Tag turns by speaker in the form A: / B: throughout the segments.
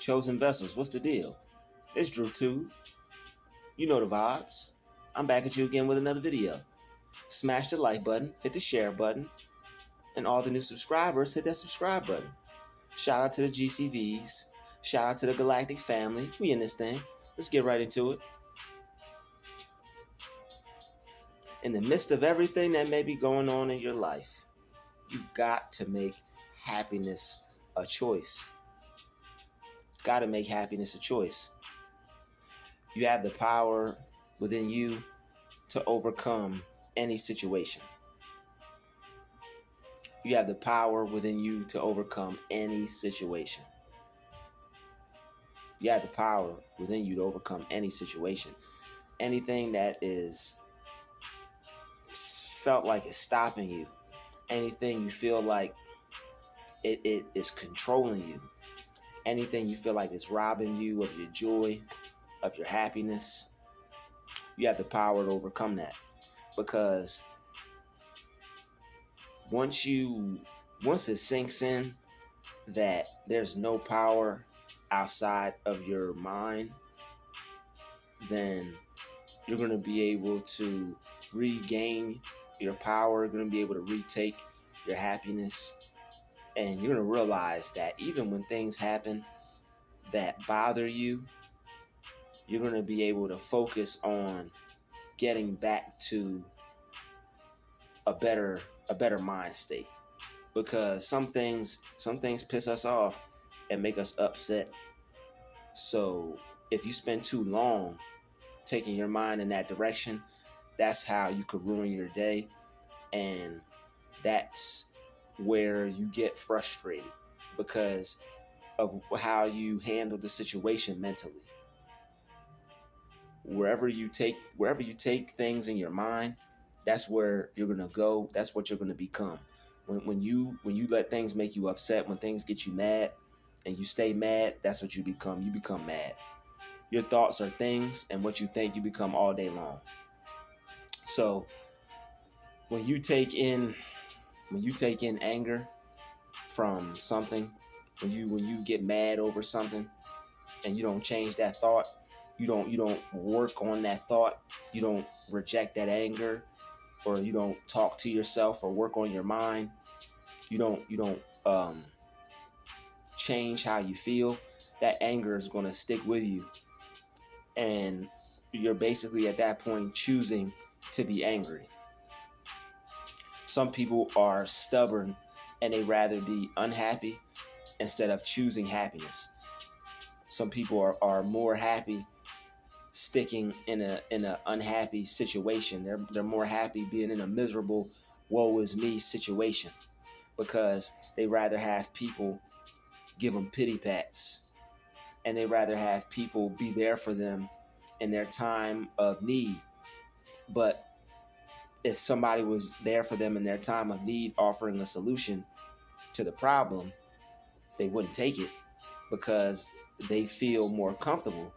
A: Chosen vessels, what's the deal? It's Druuill. You know the vibes. I'm back at you again with another video. Smash the like button, hit the share button, and all the new subscribers, hit that subscribe button. Shout out to the GCVs. Shout out to the Galactic family. We in this thing. Let's get right into it. In the midst of everything that may be going on in your life, you've got to make happiness a choice. Got to make happiness a choice. You have the power within you to overcome any situation. You have the power within you to overcome any situation. You have the power within you to overcome any situation. Anything that is felt like it's stopping you. Anything you feel like it is controlling you. Anything you feel like is robbing you of your joy, of your happiness. You have the power to overcome that. Because once it sinks in that there's no power outside of your mind, then you're going to be able to regain your power. You're going to be able to retake your happiness. And you're going to realize that even when things happen that bother you, you're going to be able to focus on getting back to a better mind state. Because some things piss us off and make us upset. So if you spend too long taking your mind in that direction, that's how you could ruin your day. And that's where you get frustrated because of how you handle the situation mentally. Wherever you take things in your mind, that's where you're gonna go. That's what you're gonna become. When you let things make you upset, when things get you mad, and you stay mad, that's what you become. You become mad. Your thoughts are things, and what you think, you become all day long. So when you take in anger from something, when you get mad over something, and you don't change that thought, you don't work on that thought, you don't reject that anger, or you don't talk to yourself or work on your mind, you don't change how you feel, that anger is going to stick with you. And you're basically at that point choosing to be angry. Some people are stubborn and they rather be unhappy instead of choosing happiness. Some people are more happy sticking in a unhappy situation. They're more happy being in a miserable woe is me situation because they rather have people give them pity pats, and they rather have people be there for them in their time of need. But if somebody was there for them in their time of need, offering a solution to the problem, they wouldn't take it because they feel more comfortable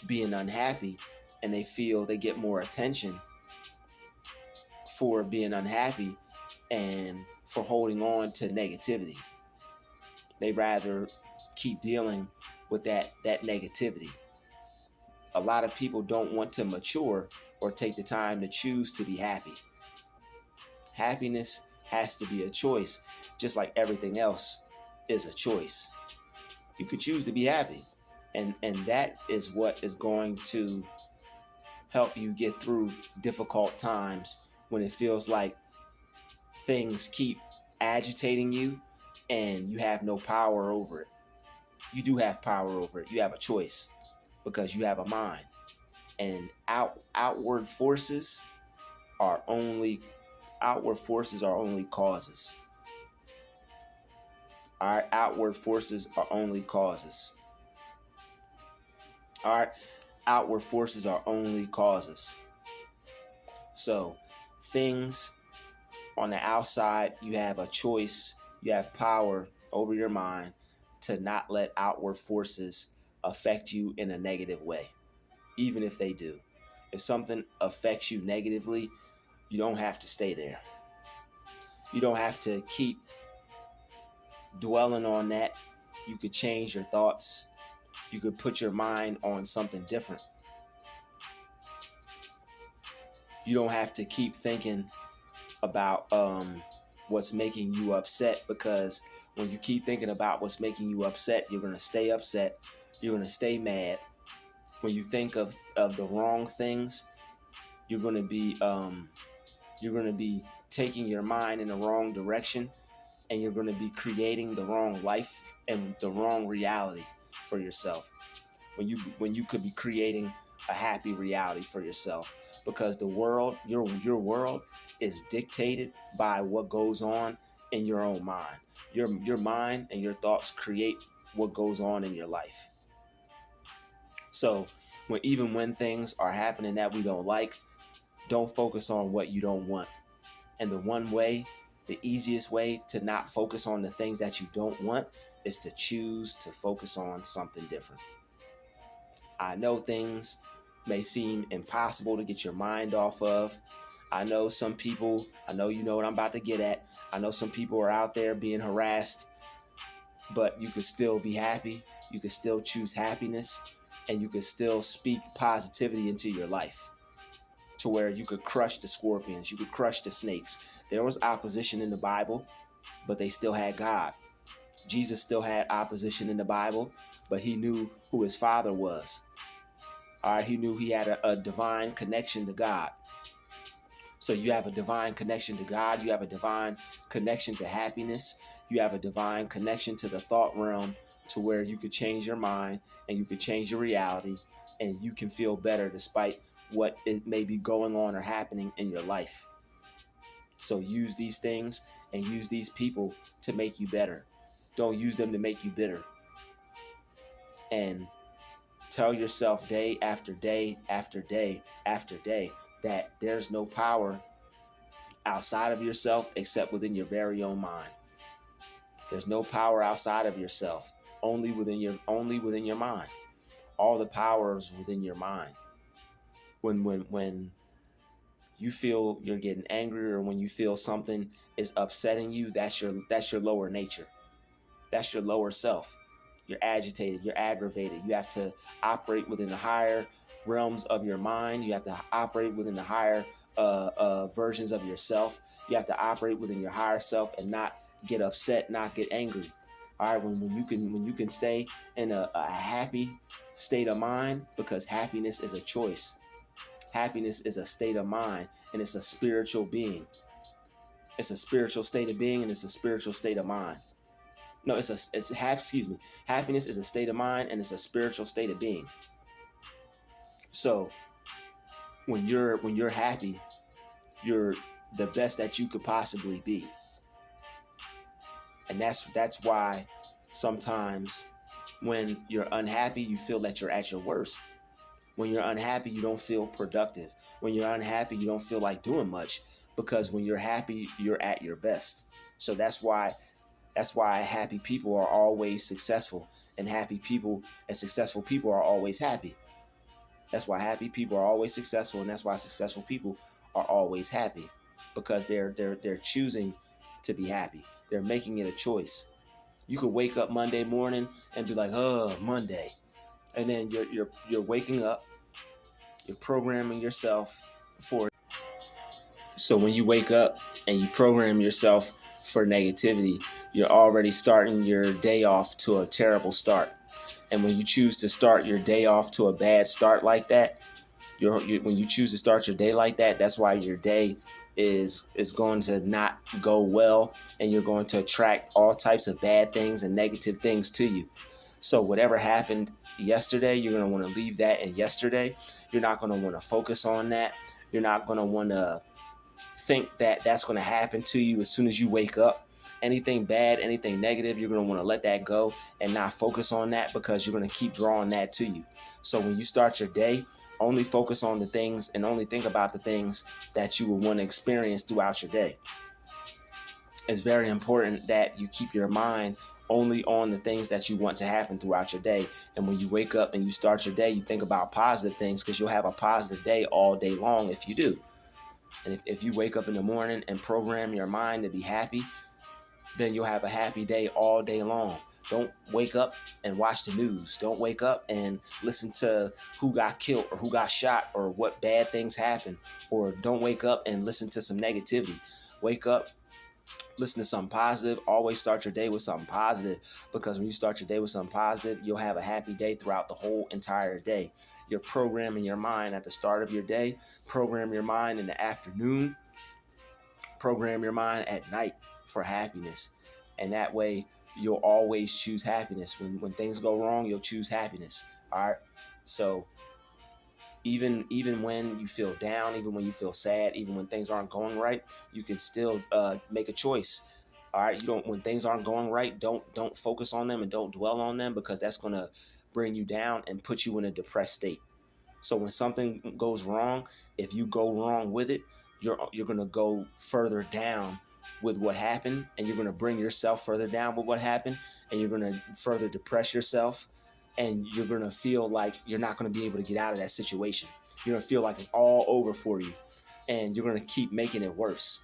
A: being unhappy, and they feel they get more attention for being unhappy and for holding on to negativity. They rather keep dealing with that negativity. A lot of people don't want to mature or take the time to choose to be happy. Happiness has to be a choice, just like everything else is a choice. You could choose to be happy, and that is what is going to help you get through difficult times when it feels like things keep agitating you and you have no power over it. You do have power over it. You have a choice because you have a mind. And outward forces are only causes. Our outward forces are only causes. Our outward forces are only causes. So things on the outside, you have a choice, you have power over your mind to not let outward forces affect you in a negative way, even if they do. If something affects you negatively, you don't have to stay there. You don't have to keep dwelling on that. You could change your thoughts. You could put your mind on something different. You don't have to keep thinking about what's making you upset, because when you keep thinking about what's making you upset, you're going to stay upset. You're going to stay mad. When you think of the wrong things, you're going to be taking your mind in the wrong direction, and you're going to be creating the wrong life and the wrong reality for yourself, when you could be creating a happy reality for yourself, because the world, your world, is dictated by what goes on in your own mind. Your mind and your thoughts create what goes on in your life. So even when things are happening that we don't like, don't focus on what you don't want. And the easiest way to not focus on the things that you don't want is to choose to focus on something different. I know things may seem impossible to get your mind off of. I know you know what I'm about to get at. I know some people are out there being harassed, but you can still be happy. You can still choose happiness, and you can still speak positivity into your life, to where you could crush the scorpions, you could crush the snakes. There was opposition in the Bible, but they still had God. Jesus still had opposition in the Bible, but he knew who his Father was. All right, he knew he had a divine connection to God. So you have a divine connection to God. You have a divine connection to happiness. You have a divine connection to the thought realm, to where you could change your mind and you could change your reality, and you can feel better despite what it may be going on or happening in your life. So use these things and use these people to make you better. Don't use them to make you bitter. And tell yourself day after day after day after day that there's no power outside of yourself except within your very own mind. There's no power outside of yourself, only within your mind. All the power is within your mind. When you feel you're getting angry, or when you feel something is upsetting you, that's your lower nature. That's your lower self. You're agitated, you're aggravated. You have to operate within the higher realms of your mind. You have to operate within the higher versions of yourself. You have to operate within your higher self and not get upset, not get angry. All right, when you can stay in a happy state of mind, because happiness is a choice. Happiness is a state of mind, and it's a spiritual being. It's a spiritual state of being, and it's a spiritual state of mind. No, happiness is a state of mind, and it's a spiritual state of being. So when you're happy, you're the best that you could possibly be. And that's why sometimes when you're unhappy, you feel that you're at your worst. When you're unhappy, you don't feel productive. When you're unhappy, you don't feel like doing much, because when you're happy, you're at your best. So that's why happy people are always successful, and happy people and successful people are always happy. That's why happy people are always successful, and that's why successful people are always happy, because they're choosing to be happy. They're making it a choice. You could wake up Monday morning and be like, "Oh, Monday," and then you're waking up, you're programming yourself for. So when you wake up and you program yourself for negativity, you're already starting your day off to a terrible start. And when you choose to start your day off to a bad start like that, when you choose to start your day like that, that's why your day is going to not go well, and you're going to attract all types of bad things and negative things to you. So whatever happened yesterday, you're going to want to leave that in yesterday. You're not going to want to focus on that. You're not going to want to think that that's going to happen to you as soon as you wake up. Anything bad, anything negative, you're going to want to let that go and not focus on that, because you're going to keep drawing that to you. So when you start your day, only focus on the things and only think about the things that you will want to experience throughout your day. It's very important that you keep your mind only on the things that you want to happen throughout your day. And when you wake up and you start your day, you think about positive things, because you'll have a positive day all day long if you do. And if you wake up in the morning and program your mind to be happy, then you'll have a happy day all day long. Don't wake up and watch the news. Don't wake up and listen to who got killed or who got shot or what bad things happened. Or don't wake up and listen to some negativity. Wake up, listen to something positive. Always start your day with something positive, because when you start your day with something positive, you'll have a happy day throughout the whole entire day. You're programming your mind at the start of your day, program your mind in the afternoon, program your mind at night for happiness. And that way you'll always choose happiness. When things go wrong, you'll choose happiness. All right. So even when you feel down, even when you feel sad, even when things aren't going right, you can still make a choice. All right. You don't, when things aren't going right, don't focus on them and don't dwell on them, because that's going to bring you down and put you in a depressed state. So when something goes wrong, if you go wrong with it, you're going to go further down with what happened, and you're going to bring yourself further down with what happened, and you're going to further depress yourself, and you're going to feel like you're not going to be able to get out of that situation. You're going to feel like it's all over for you, and you're going to keep making it worse.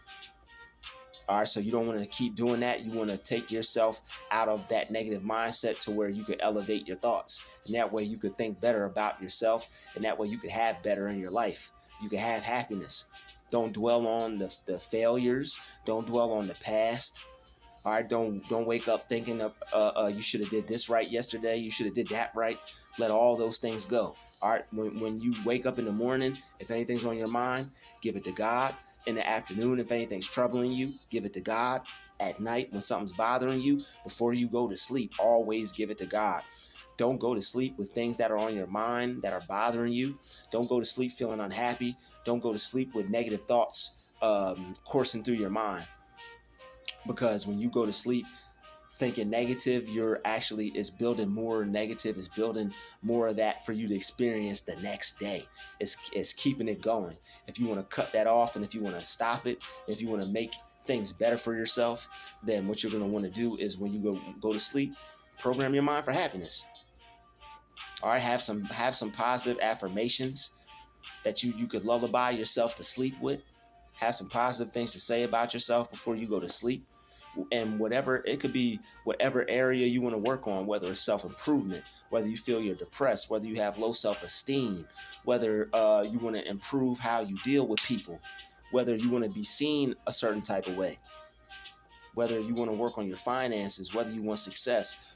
A: All right, so you don't want to keep doing that. You want to take yourself out of that negative mindset to where you can elevate your thoughts. And that way you could think better about yourself. And that way you could have better in your life. You can have happiness. Don't dwell on the failures. Don't dwell on the past. All right, don't wake up thinking of you should have did this right yesterday. You should have did that right. Let all those things go. All right, when you wake up in the morning, if anything's on your mind, give it to God. In the afternoon, if anything's troubling you, give it to God. At night, when something's bothering you, before you go to sleep, always give it to God. Don't go to sleep with things that are on your mind that are bothering you. Don't go to sleep feeling unhappy. Don't go to sleep with negative thoughts coursing through your mind. Because when you go to sleep thinking negative, you're actually, is building more negative, is building more of that for you to experience the next day. It's keeping it going. If you want to cut that off, and if you want to stop it, if you want to make things better for yourself, then what you're going to want to do is, when you go to sleep, program your mind for happiness. All right, have some positive affirmations that you could lullaby yourself to sleep with. Have some positive things to say about yourself before you go to sleep. And whatever, it could be whatever area you want to work on, whether it's self-improvement, whether you feel you're depressed, whether you have low self-esteem, whether you want to improve how you deal with people, whether you want to be seen a certain type of way, whether you want to work on your finances, whether you want success.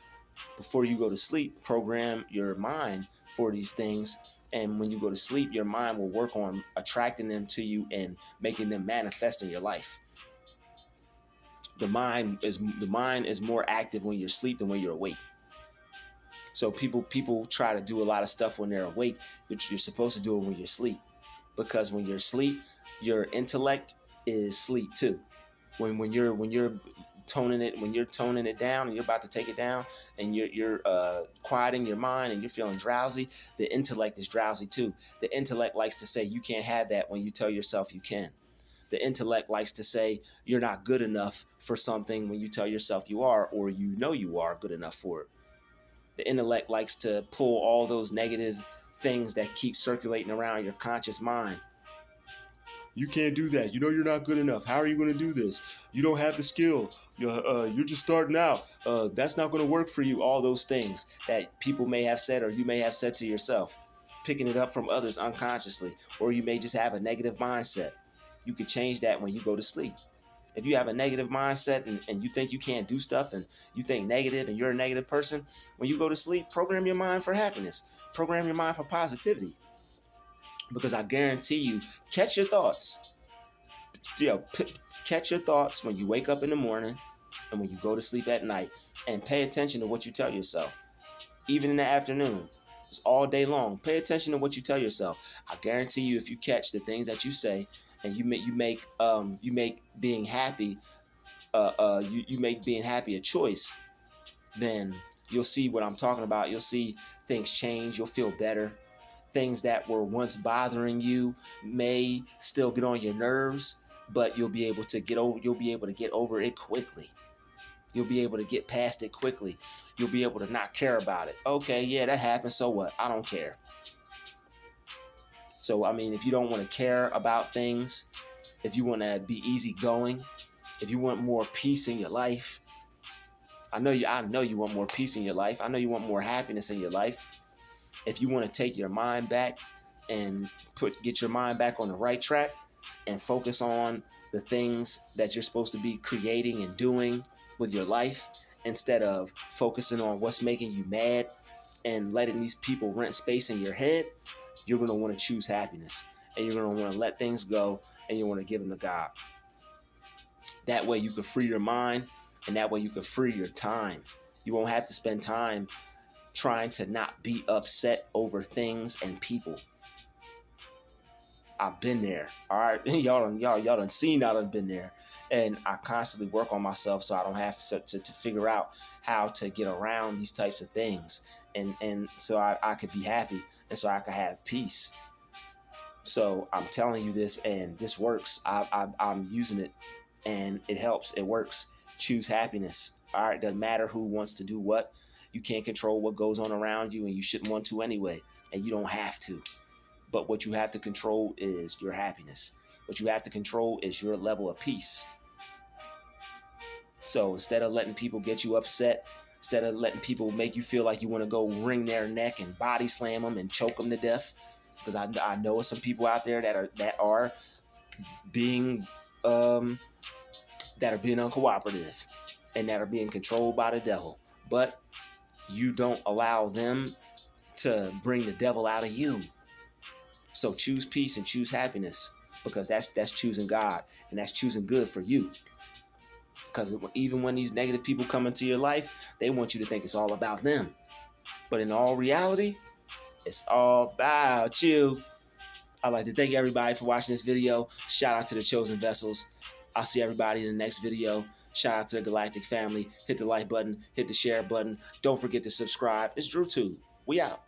A: Before you go to sleep, program your mind for these things. And when you go to sleep, your mind will work on attracting them to you and making them manifest in your life. The mind is more active when you're asleep than when you're awake. So people try to do a lot of stuff when they're awake, but you're supposed to do it when you're asleep, because when you're asleep, your intellect is asleep too. When you're toning it down, and you're about to take it down, and you're quieting your mind, and you're feeling drowsy, the intellect is drowsy too. The intellect likes to say you can't have that when you tell yourself you can. The intellect likes to say you're not good enough for something when you tell yourself you are, or you know you are good enough for it. The intellect likes to pull all those negative things that keep circulating around your conscious mind. You can't do that. You know you're not good enough. How are you going to do this? You don't have the skill. You're just starting out. That's not going to work for you. All those things that people may have said, or you may have said to yourself, picking it up from others unconsciously, or you may just have a negative mindset. You can change that when you go to sleep. If you have a negative mindset, and you think you can't do stuff, and you think negative, and you're a negative person, when you go to sleep, program your mind for happiness. Program your mind for positivity. Because I guarantee you, catch your thoughts. Catch your thoughts when you wake up in the morning and when you go to sleep at night, and pay attention to what you tell yourself. Even in the afternoon, it's all day long. Pay attention to what you tell yourself. I guarantee you, if you catch the things that you say, and you make being happy you make being happy a choice, then you'll see what I'm talking about. You'll see things change. You'll feel better. Things that were once bothering you may still get on your nerves, but you'll be able to get over it quickly. You'll be able to get past it quickly. You'll be able to not care about it. Okay, yeah, that happened. So what? I don't care. So, I mean, if you don't want to care about things, if you want to be easygoing, if you want more peace in your life, I know you want more peace in your life. I know you want more happiness in your life. If you want to take your mind back and get your mind back on the right track and focus on the things that you're supposed to be creating and doing with your life instead of focusing on what's making you mad and letting these people rent space in your head, you're going to want to choose happiness, and you're going to want to let things go, and you want to give them to God. That way you can free your mind, and that way you can free your time. You won't have to spend time trying to not be upset over things and people. I've been there. All right. Y'all done seen I done been there. And I constantly work on myself so I don't have to figure out how to get around these types of things. And so I could be happy, and so I could have peace. So I'm telling you this, and this works. I'm using it, and it helps. It works. Choose happiness. All right. Doesn't matter who wants to do what. You can't control what goes on around you, and you shouldn't want to anyway. And you don't have to. But what you have to control is your happiness. What you have to control is your level of peace. So instead of letting people get you upset, instead of letting people make you feel like you want to go wring their neck and body slam them and choke them to death, because I know some people out there that are being uncooperative and that are being controlled by the devil. But you don't allow them to bring the devil out of you. So choose peace and choose happiness, because that's choosing God, and that's choosing good for you. Because even when these negative people come into your life, they want you to think it's all about them. But in all reality, it's all about you. I'd like to thank everybody for watching this video. Shout out to the chosen vessels. I'll see everybody in the next video. Shout out to the Galactic family. Hit the like button, hit the share button. Don't forget to subscribe. It's Druuill. We out.